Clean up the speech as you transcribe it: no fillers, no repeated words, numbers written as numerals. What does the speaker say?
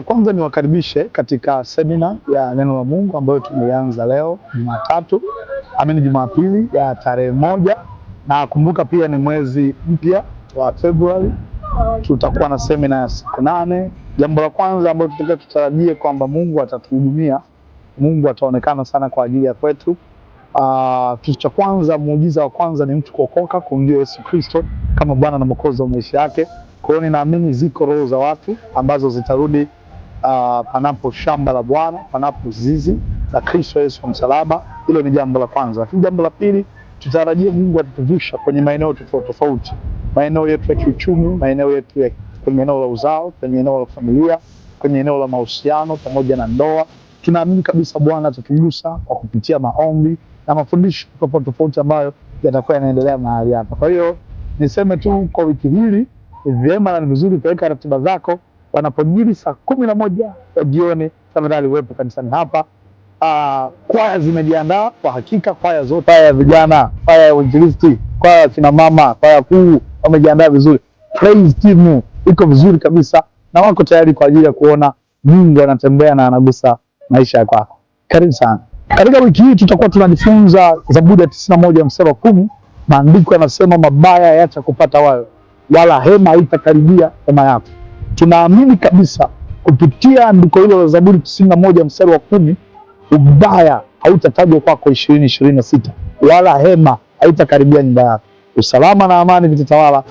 Kwanza niwakaribishe katika semina ya neno la Mungu ambayo tumeanza leo Jumapili ya tarehe 1, na kumbuka pia ni mwezi mpya wa Februari. Tutakuwa na semina ya siku 8. Jambo la kwanza ambalo tutarajie kwamba Mungu atatuhudumia, Mungu ataonekana sana kwa ajili ya kwetu. Kitu cha kwanza, muujiza wa kwanza ni mtu kuokoka, kumjua Yesu Kristo kama Bwana na Mwokozi wa maisha yake. Kwa hiyo ninaamini ziko roho za watu ambazo zitarudi panapo shamba la Bwana, panapo zizi la Kristo Yesu wa msalaba. Hilo ni jambo la kwanza. Lakini jambo la pili, tutarajie Mungu atutuvusha kwenye maeneo tofauti tofauti, maeneo yetu ya kiuchumi, maeneo yetu ya kwenye eneo la uzao, kwenye eneo la familia, kwenye eneo la mahusiano pamoja na ndoa. Tunaamini kabisa Bwana atatugusa kwa kupitia maombi na mafundisho tofauti tofauti ambayo yatakuwa yanaendelea mahali hapa. Kwa hiyo niseme tu kwa wiki hili ni vyema na ni vizuri kuweka ratiba zako. Wanapojiri saa 11 ya jioni, tafadhali uwepo kanisani hapa. Kwaya zimejiandaa kwa hakika, kwaya zote, kwaya ya vijana, kwaya ya uinjilisti, kwaya ya kina mama, kwaya kuu wamejiandaa vizuri. Praise team iko vizuri kabisa na wako tayari kwa ajili ya kuona Mungu anatembea na anagusa maisha yako. Karibu sana. Katika wiki hii tutakuwa tunajifunza Zaburi ya 91 mstari wa 10. Maandiko yanasema mabaya hayatakupata wewe, wala hema haitakaribia hema yako. Tunaamini kabisa kupitia andiko hilo la Zaburi 91 mstari wa 10, ubaya hautatajwa kwako 2026, wala hema haitakaribia nyumba yako. Usalama na amani vitatawala